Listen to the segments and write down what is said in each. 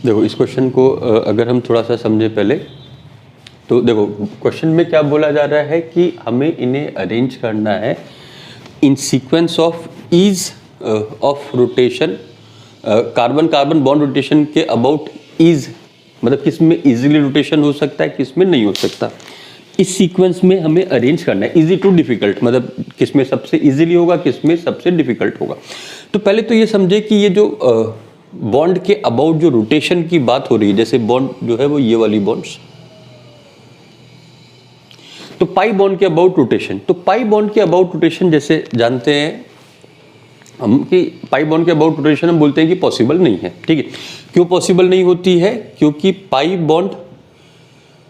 देखो इस क्वेश्चन को अगर हम थोड़ा सा समझे पहले, तो देखो क्वेश्चन में क्या बोला जा रहा है कि हमें इन्हें अरेंज करना है in sequence of ease of rotation, carbon carbon bond rotation के अबाउट ईज, मतलब किस में इजीली रोटेशन हो सकता है, किस में नहीं हो सकता, इस सीक्वेंस में हमें अरेंज करना है। इजी टू डिफिकल्ट, मतलब किस में सबसे इजीली होगा, किस में सबसे डिफिकल्ट होगा। तो पहले तो ये समझे कि ये जो बॉन्ड के अबाउट जो रोटेशन की बात हो रही है, जैसे बॉन्ड जो है वो ये वाली बॉन्ड्स, तो पाई बॉन्ड के अबाउट रोटेशन, तो पाई बॉन्ड के अबाउट रोटेशन जैसे जानते हैं हम कि पाई बॉन्ड के अबाउट रोटेशन हम बोलते हैं कि पॉसिबल नहीं है। ठीक है, क्यों पॉसिबल नहीं होती है? क्योंकि पाई बॉन्ड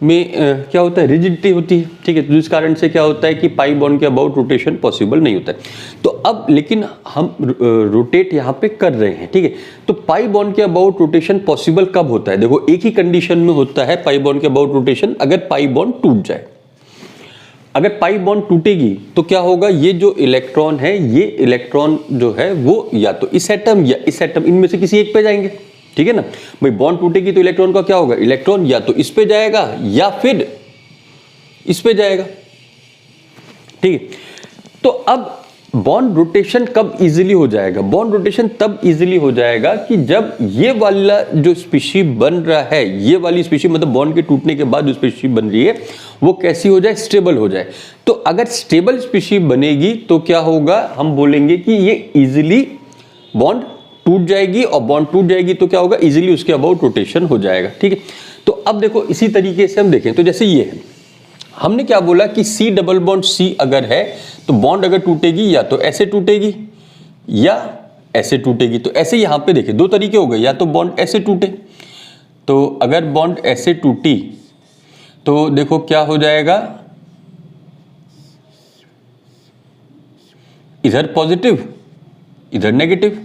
में क्या होता है, रिजिडिटी होती है। ठीक है, तो जिस कारण से क्या होता है कि पाई बॉन्ड के अबाउट रोटेशन पॉसिबल नहीं होता है। तो अब लेकिन हम रोटेट यहाँ पे कर रहे हैं। ठीक है, तो पाई बॉन्ड के अबाउट रोटेशन पॉसिबल कब होता है? देखो एक ही कंडीशन में होता है पाई बॉन्ड के अबाउट रोटेशन, अगर पाई बॉन्ड टूट जाए। अगर पाई बॉन्ड टूटेगी तो क्या होगा, ये जो इलेक्ट्रॉन है, ये इलेक्ट्रॉन जो है वो या तो इस एटम या इस एटम, इनमें से किसी एक पे जाएंगे। ठीक है ना भाई, बॉन्ड टूटेगी तो इलेक्ट्रॉन का क्या होगा, इलेक्ट्रॉन या तो इस पे जाएगा या फिर इस पे जाएगा। ठीक है, तो अब बॉन्ड रोटेशन कब इजीली हो जाएगा? बॉन्ड रोटेशन तब इजीली हो जाएगा कि जब ये वाला जो स्पीशी बन रहा है, ये वाली स्पीशी मतलब बॉन्ड के टूटने के बाद जो स्पीशी बन रही है वो कैसी हो जाए, स्टेबल हो जाए। तो अगर स्टेबल स्पीशी बनेगी तो क्या होगा, हम बोलेंगे कि ये इजीली बॉन्ड टूट जाएगी, और बॉन्ड टूट जाएगी तो क्या होगा, इजीली उसके अबाउट रोटेशन हो जाएगा। ठीक है, तो अब देखो इसी तरीके से हम देखें तो जैसे ये है, हमने क्या बोला कि C डबल बॉन्ड C अगर है तो बॉन्ड अगर टूटेगी या तो ऐसे टूटेगी या ऐसे टूटेगी। तो ऐसे यहां पे देखें दो तरीके हो गए, या तो बॉन्ड ऐसे टूटे, तो अगर बॉन्ड ऐसे टूटी तो देखो क्या हो जाएगा, इधर पॉजिटिव इधर नेगेटिव।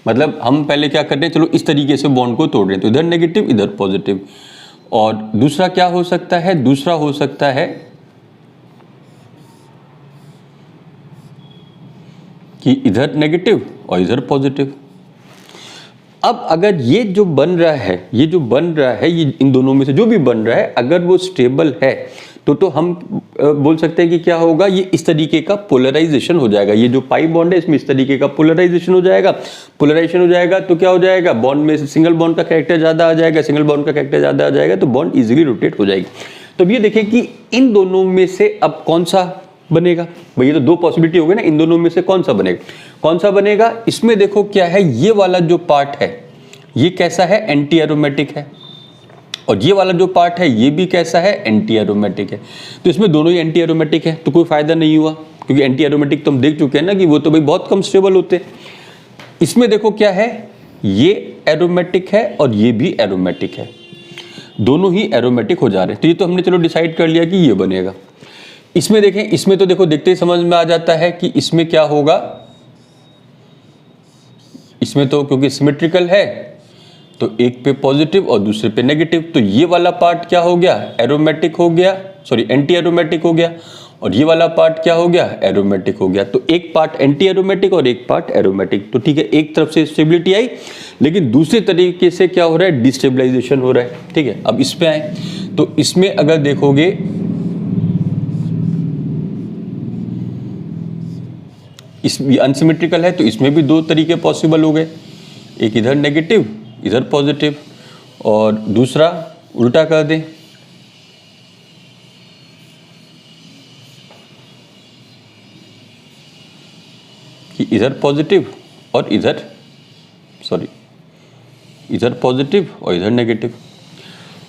मतलब हम पहले क्या कर रहे हैं, चलो इस तरीके से बॉन्ड को तोड़ रहे हैं, तो इधर नेगेटिव इधर पॉजिटिव। और दूसरा क्या हो सकता है, दूसरा हो सकता है कि इधर नेगेटिव और इधर पॉजिटिव। अब अगर ये जो बन रहा है, ये जो बन रहा है, ये इन दोनों में से जो भी बन रहा है, अगर वो स्टेबल है तो हम बोल सकते हैं कि क्या होगा, ये इस तरीके का पोलराइजेशन हो जाएगा। ये जो पाई बॉन्ड है इसमें इस तरीके का पोलराइजेशन हो जाएगा। पोलराइजेशन हो जाएगा तो क्या हो जाएगा, बॉन्ड में सिंगल बॉन्ड का कैरेक्टर ज्यादा आ जाएगा, सिंगल बॉन्ड का कैरेक्टर ज्यादा आ जाएगा, तो बॉन्ड इजीली रोटेट हो जाएगी। तो अब ये देखें कि इन दोनों में से अब कौन सा बनेगा। भाई ये तो दो पॉसिबिलिटी हो गई ना, इन दोनों में से कौन सा बनेगा, कौन सा बनेगा। इसमें देखो क्या है, ये वाला जो पार्ट है ये कैसा है, एंटी एरोमेटिक है, और ये वाला जो पार्ट है ये भी कैसा है, एंटी एरोमेटिक है। तो इसमें दोनों ही एंटी एरोमेटिक है, तो कोई फायदा नहीं हुआ, क्योंकि एंटी एरोमेटिक तो हम देख चुके हैं ना कि वो तो भाई बहुत कम स्टेबल होते हैं। इसमें देखो क्या है, ये एरोमेटिक है और ये भी एरोमेटिक है, दोनों ही एरोमेटिक हो जा रहे हैं। तो ये तो हमने चलो डिसाइड कर लिया कि ये बनेगा। इसमें देखें, इसमें तो देखो देखते ही समझ में आ जाता है कि इसमें क्या होगा, इसमें तो क्योंकि सिमेट्रिकल है तो एक पे पॉजिटिव और दूसरे पे नेगेटिव, तो ये वाला पार्ट क्या हो गया, एरोमेटिक हो गया, सॉरी एंटी एरोमेटिक हो गया, और ये वाला पार्ट क्या हो गया, एरोमेटिक हो गया। तो एक पार्ट एंटी एरोमेटिक और एक पार्ट एरोमेटिक। तो ठीक है, एक तरफ से स्टेबिलिटी आई, लेकिन दूसरे तरीके से क्या हो रहा है, डिस्टेबलाइजेशन हो रहा है। ठीक है, अब इस पे आए तो इसमें अगर देखोगे इसमें अनसिमेट्रिकल है, तो इसमें भी दो तरीके पॉसिबल हो गए, एक इधर नेगेटिव इधर पॉजिटिव, और दूसरा उल्टा कर दें, कि इधर पॉजिटिव और इधर इधर पॉजिटिव और इधर नेगेटिव।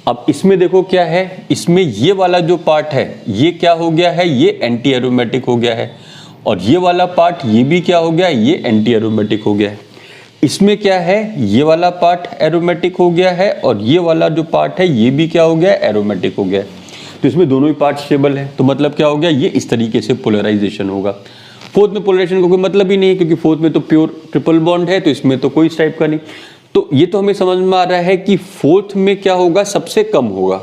अब इसमें देखो क्या है, इसमें ये वाला जो पार्ट है ये क्या हो गया है, ये एंटी एरोमेटिक हो गया है, और ये वाला पार्ट ये भी क्या हो गया, ये एंटी एरोमेटिक हो गया है। इसमें क्या है, ये वाला पार्ट एरोमेटिक हो गया है, और ये वाला जो पार्ट है ये भी क्या हो गया, एरोमेटिक हो गया है। तो इसमें दोनों ही पार्ट स्टेबल है, तो मतलब क्या हो गया, ये इस तरीके से पोलराइजेशन होगा। फोर्थ में पोलराइजेशन का कोई मतलब ही नहीं है, क्योंकि फोर्थ में तो प्योर ट्रिपल बॉन्ड है, तो इसमें तो कोई इस टाइप का नहीं। तो ये तो हमें समझ में आ रहा है कि फोर्थ में क्या होगा, सबसे कम होगा,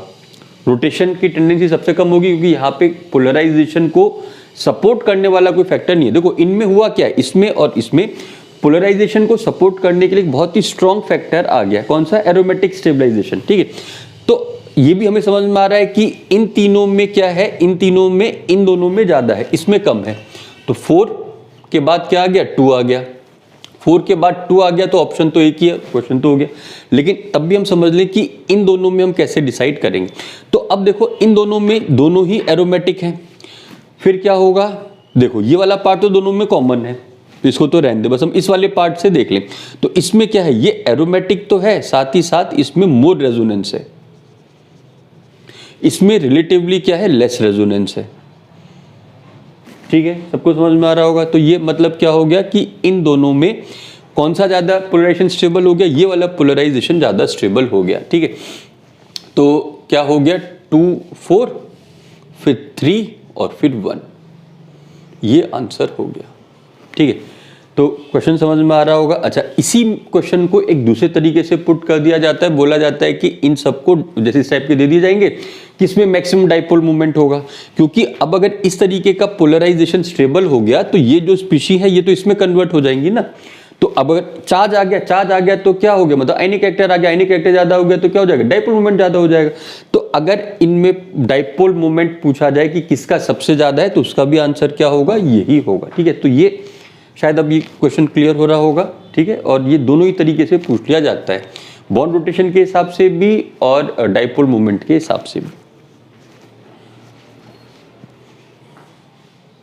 रोटेशन की टेंडेंसी सबसे कम होगी, क्योंकि यहाँ पे पोलराइजेशन को सपोर्ट करने वाला कोई फैक्टर नहीं है। देखो इनमें हुआ क्या है, इसमें और इसमें पोलराइजेशन को सपोर्ट करने के लिए एक बहुत ही स्ट्रॉन्ग फैक्टर आ गया, कौन सा? एरोमेटिक स्टेबलाइजेशन, ठीक है। तो ये भी हमें समझ में आ रहा है कि इन तीनों में क्या है, इन तीनों में इन दोनों में ज्यादा है, इसमें कम है। तो 4 के बाद क्या आ गया? 2 आ गया। 4 के बाद 2 आ गया तो ऑप्शन तो एक ही है, क्वेश्चन तो हो गया। लेकिन तब भी हम समझ लें कि इन दोनों में हम कैसे डिसाइड करेंगे। तो अब देखो इन दोनों में दोनों ही एरोमेटिक हैं, फिर क्या होगा? देखो ये वाला पार्ट तो दोनों में कॉमन है, तो इसको तो रहने दे, बस हम इस वाले पार्ट से देख लें। तो इसमें क्या है? ये एरोमेटिक तो है, साथ ही साथ इसमें मोर रेजोनेंस है, इसमें रिलेटिवली क्या है? लेस रेजोनेंस है, ठीक है। सबको समझ में आ रहा होगा। तो ये मतलब क्या हो गया कि इन दोनों में कौन सा ज्यादा पोलराइजेशन स्टेबल हो गया? ये वाला पोलराइजेशन ज्यादा स्टेबल हो गया, ठीक है। तो क्या हो गया? 2 4 फिर 3 और फिर 1, ये आंसर हो गया, ठीक है। तो क्वेश्चन समझ में आ रहा होगा। अच्छा, इसी क्वेश्चन को एक दूसरे तरीके से पुट कर दिया जाता है, बोला जाता है कि इन सबको जैसे इस टाइप के दे दिए जाएंगे कि इसमें मैक्सिमम डाइपोल मूवमेंट होगा, क्योंकि अब अगर इस तरीके का पोलराइजेशन स्टेबल हो गया तो ये जो स्पीशी है ये तो इसमें कन्वर्ट हो जाएंगी ना। तो अब अगर चार्ज आ गया तो क्या हो गया? मतलब आयनिक कैरेक्टर आ गया, आयनिक कैरेक्टर ज्यादा हो गया तो क्या हो जाएगा? डाइपोल मूवमेंट ज्यादा हो जाएगा। तो अगर इनमें डाइपोल मूवमेंट पूछा जाए कि किसका सबसे ज्यादा है, तो उसका भी आंसर क्या होगा? यही होगा, ठीक है। तो ये शायद अब ये क्वेश्चन क्लियर हो रहा होगा, ठीक है। और ये दोनों ही तरीके से पूछ लिया जाता है, बॉन्ड रोटेशन के हिसाब से भी और डाइपोल मूवमेंट के हिसाब से भी।